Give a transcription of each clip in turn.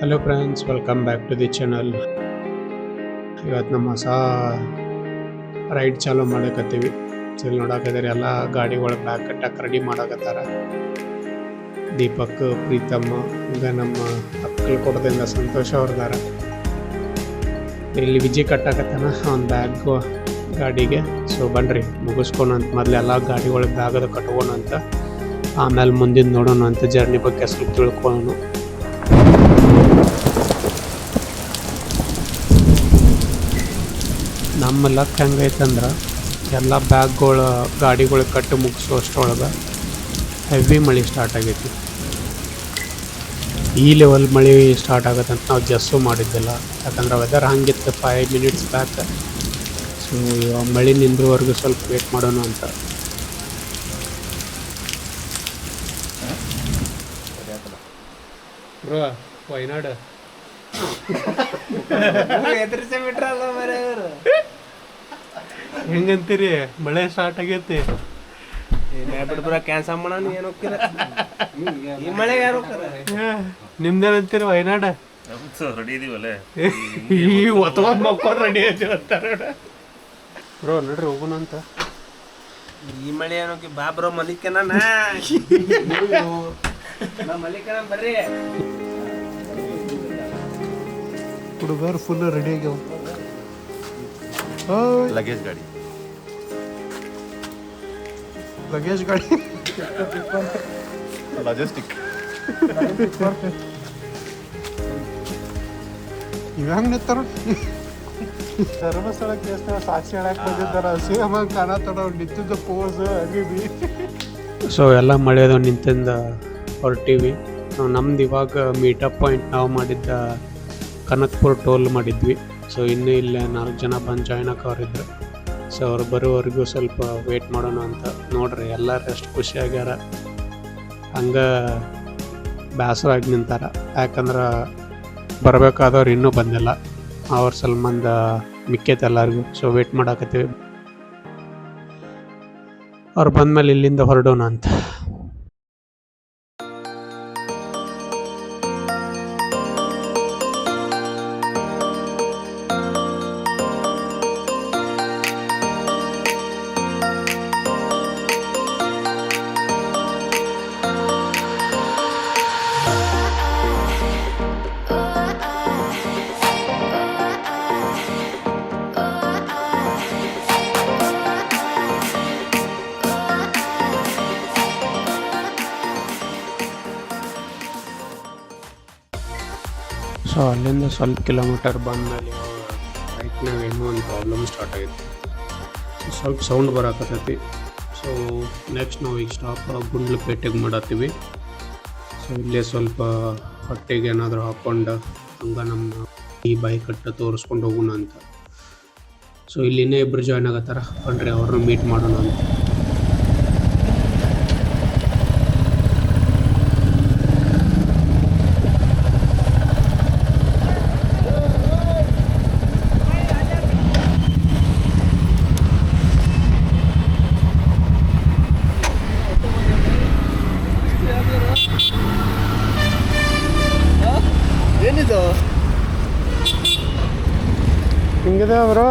Hello friends, welcome back to the channel. ಇವತ್ತು ನಮ್ಮ ಹೊಸ ರೈಡ್ ಚಾಲೂ ಮಾಡಕತ್ತೀವಿ. ಸೊ ಇಲ್ಲಿ ನೋಡಕತ್ತೀರಿ ಎಲ್ಲ ಗಾಡಿಗಳ ಬ್ಯಾಕ್ ಕಟ್ಟಕ್ಕೆ ರೆಡಿ ಮಾಡಕತ್ತಾರ. ದೀಪಕ್, ಪ್ರೀತಮ್ಮ, ಈಗ ನಮ್ಮ ಅಕ್ಕಲ್ ಕೊಡದಿಂದ ಸಂತೋಷ ಅವ್ರದಾರ. ಇಲ್ಲಿ ವಿಜಯ್ ಕಟ್ಟಾಕತ್ತಾನ ಒಂದು ಬ್ಯಾಗ್ ಗಾಡಿಗೆ. ಸೊ ಬನ್ರಿ ಮುಗಿಸ್ಕೊಳಂತ, ಮೊದಲೆಲ್ಲ ಗಾಡಿಗಳಿಗೆ ಬ್ಯಾಗದ ಕಟ್ಕೋಣಂತ, ಆಮೇಲೆ ಮುಂದಿನ ನೋಡೋಣ ಅಂತ ಜರ್ನಿ ಬಗ್ಗೆ ಸ್ವಲ್ಪ ತಿಳ್ಕೊಳ್ಳೋಣ. ನಮ್ಮ ಲಕ್ ಹೆಂಗೈತಂದ್ರೆ ಎಲ್ಲ ಬ್ಯಾಗ್ಗಳು ಗಾಡಿಗಳಿಗೆ ಕಟ್ಟು ಮುಗಿಸೋಷ್ಟರೊಳಗೆ ಹೆವಿ ಮಳೆ ಸ್ಟಾರ್ಟ್ ಆಗೈತಿ. ಈ ಲೆವೆಲ್ ಮಳೆ ಸ್ಟಾರ್ಟ್ ಆಗತ್ತಂತ ನಾವು ಜಸ್ಸು ಮಾಡಿದ್ದಿಲ್ಲ, ಯಾಕಂದ್ರೆ ವೆದರ್ ಹಂಗಿತ್ತು 5 ಮಿನಿಟ್ಸ್ ಬ್ಯಾಕ್. ಸೊ ಇವಾಗ ಮಳೆ ನಿಂದ್ರವರೆಗೂ ಸ್ವಲ್ಪ ವೇಟ್ ಮಾಡೋಣ ಅಂತ. ಬ್ರೋ ವಯನಾಡು ಹೆಂಗಂತೀರಿ? ಮಳೆ ಸ್ಟಾರ್ಟ್ ಆಗೈತಿ. ನಿಮ್ದೇನಂತೀರಿ ವಯನಾಡ? ರೆಡಿ ಬ್ರೋ ನೋಡ್ರಿ ಹೋಗೋಣ ಅಂತ. ಈ ಮಳೆ ಏನೋಕೆ ಬಾ ಬ್ರೋ ಮಲಿಕನ ಮಲಿಕನ ಬರ್ರಿ. ಹುಡುಗರು ಫುಲ್ ರೆಡಿ ಆಗ್ಯಾವ. ಲಗೇಜ್ ಗಾಡಿ ಲಾಜಿಸ್ಟಿಕ್ ಇವಾಗ ನಿಂತಾರ ಧರ್ಮಸ್ಥಳಕ್ಕೆ ಸಾಕ್ಷಿ ಹೇಳಕ್ ಬಂದಿದ್ದಾರ. ಸೇಮ್ ಕಾಣತ್ತಡ ನಿಂತಿದ್ದ ಪೋಸ್ ಅಗಿಬಿ. ಸೊ ಎಲ್ಲ ಮಳೆಯದು ನಿಂತಿಂದ ಹೊರಟೀವಿ. ನಮ್ದು ಇವಾಗ ಮೀಟಪ್ ಪಾಯಿಂಟ್ ನಾವು ಮಾಡಿದ್ದ ಕನಕ್ಪುರ ಟೋಲ್ ಮಾಡಿದ್ವಿ. ಸೊ ಇನ್ನೂ ಇಲ್ಲೇ 4 ಜನ ಬಂದು ಜಾಯ್ನ್ ಆಗೋರಿದ್ರು. ಸೊ ಅವ್ರು ಬರೋವರೆಗೂ ಸ್ವಲ್ಪ ವೇಟ್ ಮಾಡೋಣ ಅಂತ. ನೋಡ್ರಿ ಎಲ್ಲರೂ ಎಷ್ಟು ಖುಷಿಯಾಗ್ಯಾರ, ಹಂಗೆ ಬೇಸರಾಗಿ ನಿಂತಾರ. ಯಾಕಂದ್ರೆ ಬರಬೇಕಾದವ್ರು ಇನ್ನೂ ಬಂದಿಲ್ಲ, ಅವ್ರ ಸಲ್ಮಂದ ಮಿಕ್ಕೈತೆ ಎಲ್ಲರಿಗೂ. ಸೊ ವೇಟ್ ಮಾಡಾಕತ್ತೀವಿ, ಅವ್ರು ಬಂದಮೇಲೆ ಇಲ್ಲಿಂದ ಹೊರಡೋಣ ಅಂತ. ಸೊ ಅಲ್ಲಿಂದ ಸ್ವಲ್ಪ ಕಿಲೋಮೀಟರ್ ಬಂದಮೇಲೆ ಬೈಕ್ನಾಗ ಏನೋ ಒಂದು ಪ್ರಾಬ್ಲಮ್ ಸ್ಟಾರ್ಟ್ ಆಗೈತಿ. ಸ್ವಲ್ಪ ಸೌಂಡ್ ಬರಾಕತ್ತೈತಿ. ಸೊ ನೆಕ್ಸ್ಟ್ ನಾವು ಈಗ ಸ್ಟಾಪ್ ಗುಂಡ್ಲುಪೇಟೆಗೆ ಮಾಡತ್ತೀವಿ. ಸೊ ಇಲ್ಲೇ ಸ್ವಲ್ಪ ಹೊಟ್ಟೆಗೆ ಏನಾದರೂ ಹಾಕ್ಕೊಂಡು ಹಂಗೆ ನಮ್ಮ ಈ ಬೈಕ್ ಕಟ್ಟ ತೋರಿಸ್ಕೊಂಡು ಹೋಗೋಣ ಅಂತ. ಸೊ ಇಲ್ಲಿನೇ ಇಬ್ಬರು ಜಾಯ್ನ್ ಆಗತ್ತಾರ, ಬನ್ರಿ ಅವ್ರನ್ನ ಮೀಟ್ ಮಾಡೋಣ ಅಂತ. ಏನಿದು ಹಿಂಗಿದೆ ಬ್ರೋ.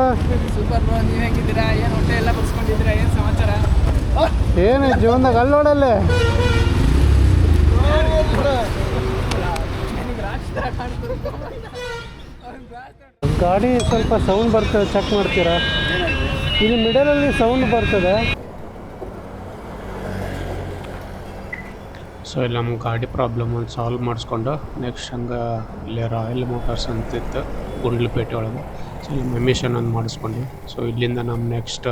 ಸೂಪರ್ ಬ್ರೋ, ನೀವು ಹೇಗಿದ್ದೀರಾ? ಏನು ಹೊಟ್ಟೆ ಎಲ್ಲ ಬರ್ಸ್ಕೊಂಡಿದ್ದೀರಾ? ಏನು ಸಮಾಚಾರ? ಏನು ಜೀವನದಾಗ ಅಲ್ಲಿ ನೋಡಲ್ಲೇ ಗಾಡಿ ಸ್ವಲ್ಪ ಸೌಂಡ್ ಬರ್ತದೆ, ಚೆಕ್ ಮಾಡ್ತೀರಾ? ಇಲ್ಲಿ ಮಿಡಲಲ್ಲಿ ಸೌಂಡ್ ಬರ್ತದೆ. ಸೊ ಇಲ್ಲಿ ನಮ್ಮ ಗಾಡಿ ಪ್ರಾಬ್ಲಮ್ ಒಂದು ಸಾಲ್ವ್ ಮಾಡಿಸ್ಕೊಂಡು ನೆಕ್ಸ್ಟ್ ಹಂಗೆ ಇಲ್ಲಿ ರಾಯಲ್ ಮೋಟಾರ್ಸ್ ಅಂತಿತ್ತು ಗುಂಡ್ಲುಪೇಟೆ ಒಳಗೆ. ಸೊ ಇಲ್ಲಿ ಮೆಮಿಷನ್ ಒಂದು ಮಾಡಿಸ್ಕೊಂಡ್ವಿ. ಸೊ ಇಲ್ಲಿಂದ ನಮ್ಮ ನೆಕ್ಸ್ಟ್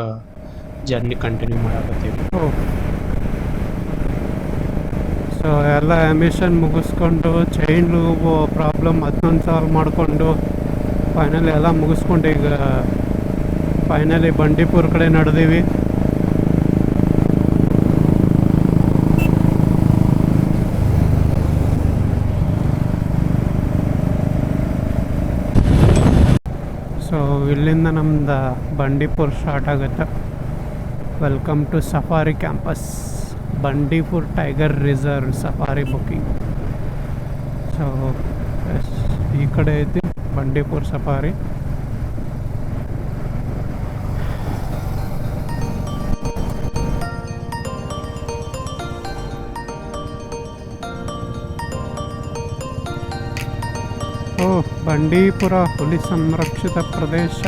ಜರ್ನಿ ಕಂಟಿನ್ಯೂ ಮಾಡಕತ್ತೀವಿ. ಸೊ ಎಲ್ಲ ಎಮಿಷನ್ ಮುಗಿಸ್ಕೊಂಡು ಚೈನ್ ಪ್ರಾಬ್ಲಮ್ ಅದನ್ನೊಂದು ಸಾಲ್ವ್ ಮಾಡಿಕೊಂಡು ಫೈನಲಿ ಎಲ್ಲ ಮುಗಿಸ್ಕೊಂಡು ಈಗ ಫೈನಲಿ ಬಂಡೀಪುರ ಕಡೆ ನಡೆದೀವಿ. ಸೊ ಇಲ್ಲಿಂದ ನಮ್ದು ಬಂಡೀಪುರ ಸ್ಟಾರ್ಟ್ ಆಗುತ್ತೆ. Welcome to safari campus, Bandipur tiger reserve safari booking. So ಈ ಕಡೆ ಐತಿ ಬಂಡೀಪುರ ಸಫಾರಿ. ಬಂಡೀಪುರ ಹುಲಿ ಸಂರಕ್ಷಿತ ಪ್ರದೇಶ.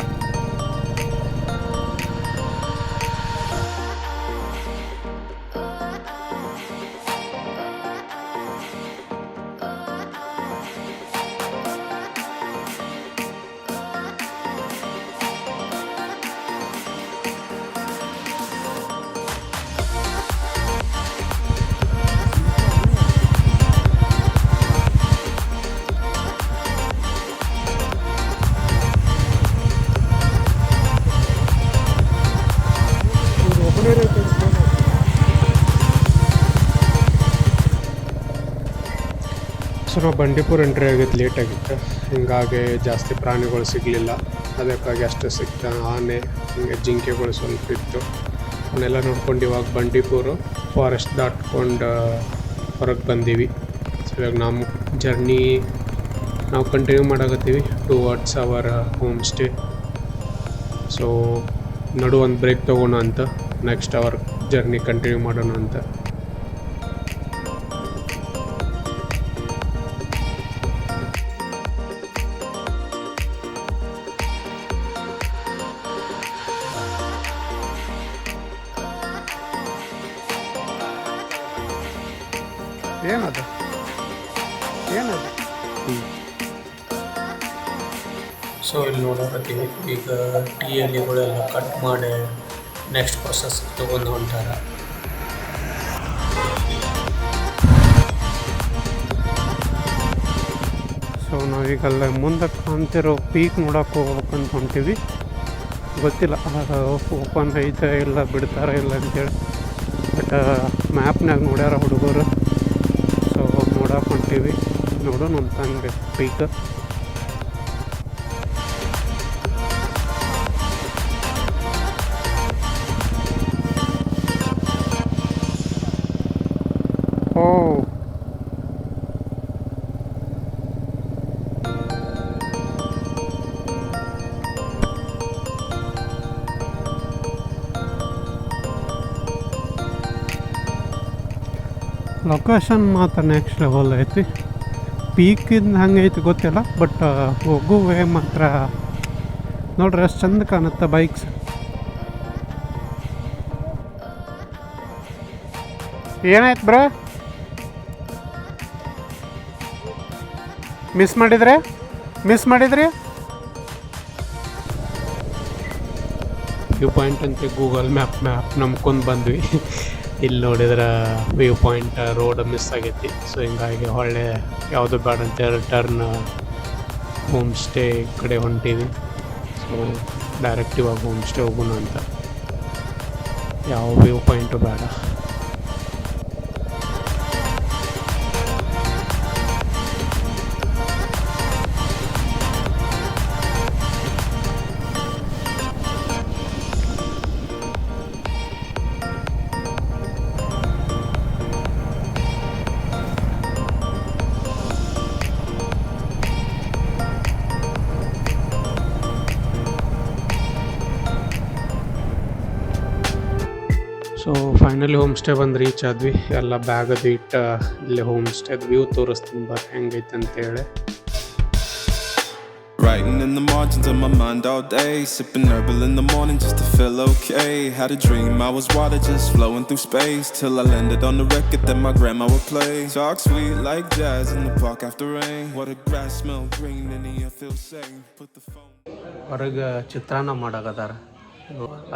ಸೊ ನಾವು ಬಂಡೀಪುರ ಎಂಟ್ರಿ ಆಗಿತ್ತು, ಲೇಟ್ ಆಗಿತ್ತು, ಹಿಂಗಾಗಿ ಜಾಸ್ತಿ ಪ್ರಾಣಿಗಳು ಸಿಗಲಿಲ್ಲ. ಅದಕ್ಕಾಗಿ ಅಷ್ಟು ಸಿಕ್ತ. ಆನೆ, ಹಿಂಗೆ ಜಿಂಕೆಗಳು ಸ್ವಲ್ಪ ಇತ್ತು. ಅವನ್ನೆಲ್ಲ ನೋಡ್ಕೊಂಡು ಇವಾಗ ಬಂಡೀಪುರ ಫಾರೆಸ್ಟ್ ದಾಟ್ಕೊಂಡು ಹೊರಗೆ ಬಂದೀವಿ. ಸೊ ಇವಾಗ ನಮ್ಮ ಜರ್ನಿ ನಾವು ಕಂಟಿನ್ಯೂ ಮಾಡಕತ್ತೀವಿ towards our home stay. So ನಡು ಒಂದು ಬ್ರೇಕ್ ತೊಗೋಣ ಅಂತ, ನೆಕ್ಸ್ಟ್ ಅವರ್ ಜರ್ನಿ ಕಂಟಿನ್ಯೂ ಮಾಡೋಣ ಅಂತ. ಏನದು ಸೊ ಇಲ್ಲಿ ನೋಡಕತ್ತೀವಿ ಈಗ ಟೀ ಎಲೆಗಳೆಲ್ಲ ಕಟ್ ಮಾಡಿ ನೆಕ್ಸ್ಟ್ ಪ್ರೊಸೆಸ್ ತೊಗೊಂಡು ಹೊಂಟಾರ. ಸೊ ನಾವೀಗಲ್ಲ ಮುಂದೆ ಕಾಣ್ತಿರೋ ಪೀಕ್ ನೋಡೋಕೆ ಹೋಗ್ಬೇಕಂತ ಹೊಂಟೀವಿ. ಗೊತ್ತಿಲ್ಲ ಓಪನ್ ಐತೆ ಇಲ್ಲ ಬಿಡ್ತಾರ ಇಲ್ಲ ಅಂತೇಳಿ, ಬಟ್ ಮ್ಯಾಪ್ನಾಗ ನೋಡ್ಯಾರ ಹುಡುಗರು. ಸೊ ನೋಡಕ್ಕೆ ಹೊಂಟೀವಿ, ನೋಡೋಣ ಅಂತ ಹಂಗೆ ಪೀಕ್. ಲೊಕೇಶನ್ ಮಾತ್ರ ನೆಕ್ಸ್ಟ್ ಲೆವೆಲ್ ಐತಿ. ಪೀಕಿಂದ ಹಂಗೆ ಐತಿ ಗೊತ್ತಿಲ್ಲ, ಬಟ್ ಹೋಗೋ ವೇ ಮಾತ್ರ ನೋಡ್ರಿ ಎಷ್ಟು ಚಂದ ಕಾಣುತ್ತೆ ಬೈಕ್ಸ್. ಏನಾಯ್ತು ಬ್ರೋ, ಮಿಸ್ ಮಾಡಿದ್ರಿ ವ್ಯೂ ಪಾಯಿಂಟ್ ಅಂತ ಗೂಗಲ್ ಮ್ಯಾಪ್ ನಂಬ್ಕೊಂಡು ಬಂದ್ವಿ. ಇಲ್ಲಿ ನೋಡಿದ್ರೆ ವ್ಯೂ ಪಾಯಿಂಟ್ ರೋಡ್ ಮಿಸ್ ಆಗೈತಿ. ಸೊ ಹಿಂಗಾಗಿ ಹೊಳ್ಳೆ ಯಾವುದು ಬೇಡ ಅಂತ ಟರ್ನ್ ಹೋಮ್ ಸ್ಟೇ ಕಡೆ ಹೊಂಟೀವಿ. ಸೊ ಡೈರೆಕ್ಟ್ ಇವಾಗ ಹೋಮ್ ಸ್ಟೇ ಹೋಗೋಣ ಅಂತ, ಯಾವ ವ್ಯೂ ಪಾಯಿಂಟು ಬೇಡ. ಸೊ ಫೈನಲಿ ಹೋಮ್ ಸ್ಟೇ ಬಂದು ರೀಚ್ ಆದ್ವಿ. ಎಲ್ಲ ಬ್ಯಾಗ್ ಅದು ಇಟ್ಟು ಇಲ್ಲಿ ಹೋಮ್ ಸ್ಟೇದ ವ್ಯೂ ತೋರಿಸ್ತೀನಿ ಬರ್ರಿ ಹೆಂಗೈತೆ ಅಂತೇಳಿ. Writing in the margins of my mind all day, sipping herbal in the morning just to feel okay. Had a dream I was water just flowing through space, till I landed on the record that my grandma would play. Talk sweet like jazz in the park after rain. What a grass smell green and the air feels sane. Put the phone ಹೊರಗೆ ಚಿತ್ರಾನ್ನ ಮಾಡಕತ್ತಾರ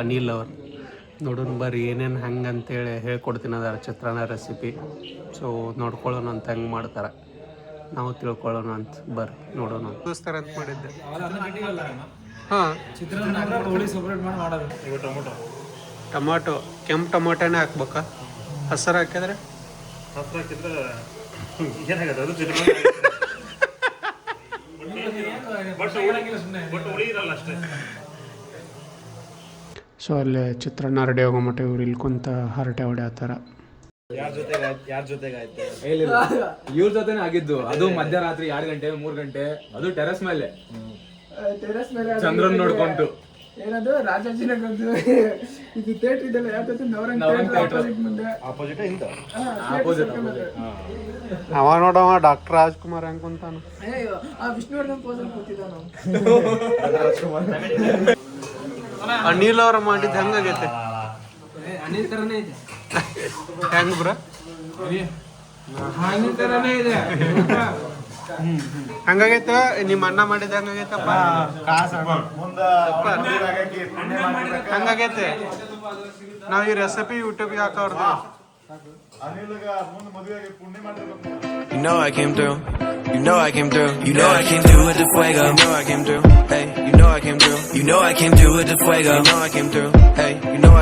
ಅನಿಲ್ ಅವ್ರು. ನೋಡೋಣ ಬರ್ರಿ ಏನೇನು ಹೆಂಗೆ ಅಂತೇಳಿ ಹೇಳ್ಕೊಡ್ತೀನಿ ಅದಾರ ಚಿತ್ರಾನ್ನ ರೆಸಿಪಿ. ಸೊ ನೋಡ್ಕೊಳ್ಳೋಣ ಅಂತ ಹೆಂಗೆ ಮಾಡ್ತಾರೆ, ನಾವು ತಿಳ್ಕೊಳ್ಳೋಣ ಅಂತ ಬರ್ರಿ ನೋಡೋಣ ದೋಸ್ತಾರ ಅಂತ ಮಾಡಿದ್ದೆ. ಹಾಂ, ಟೊಮಾಟೊ ಕೆಂಪು ಟೊಮಾಟೋನೇ ಹಾಕ್ಬೇಕಾ, ಹಸಿರು ಹಾಕಿದ್ರೆ ಸೊ ಅಲ್ಲಿ ಚಿತ್ರಾನ್ನ ರೆಡಿ ಆಗೋ ಮಟ್ಟ ಇವ್ರು ಇಲ್ಲಿ ಕುಂತ ಹರಟೆ ಹೊಡೆಯತ್ತಾರ. ಇವ್ರ ಜೊತೆನೆ ಆಗಿದ್ದು. ಅದು ಮಧ್ಯರಾತ್ರಿ 2 ಗಂಟೆ 3 ಗಂಟೆ, ಅದು ಟೆರೆಸ್ ಮೇಲೆ ಚಂದ್ರನ್ ನೋಡ್ಕೊಂಡು. ಏನದು ರಾಜಾಜಿನಗರದ್ದು ಇದು ಥಿಯೇಟರ್ ಇದೆಲ್ಲ ಯಾವ್ದು ನವರಂಗ್ ಮುಂದೆ ಆಪೋಸಿಟ್ ಇಂದ ಅವ ನೋಡವ ಡಾಕ್ಟರ್ ರಾಜ್ಕುಮಾರ್ ಹೆಂಗ್ ಕುಂತಾನ. ಆ ವಿಷ್ಣುವರ್ಧನ್ ಪೋಸಲ್ಲಿ ಕೂತಿದ್ದಾನು. ಅನಿಲ್ ಅವ್ರ ಮಾಡಿದ್ ಹೆಂಗಾಗೈತೆ? ಅನಿಲ್ ತರನೇ ಇದೆ. ಹೆಂಗ್ ಬ್ರ? ಅನಿಲ್ ತರನೇ ಇದೆ. ಹಂಗಾಗೈತ ನಿಮ್ಮ ಅಣ್ಣ ಮಾಡಿದ ಹಂಗಾಗೈತಪ್ಪ. ಹಂಗಾಗೈತೆ. ನಾವ್ ಈ recipe ಯೂಟ್ಯೂಬ್ಗೆ ಹಾಕವ್ರದ್ದು. You know I came through. You know I came through. You know I came through with the fuego. You know I came through. Hey, you know I came through. You know I came through with the fuego. You know I came through. Hey, you know I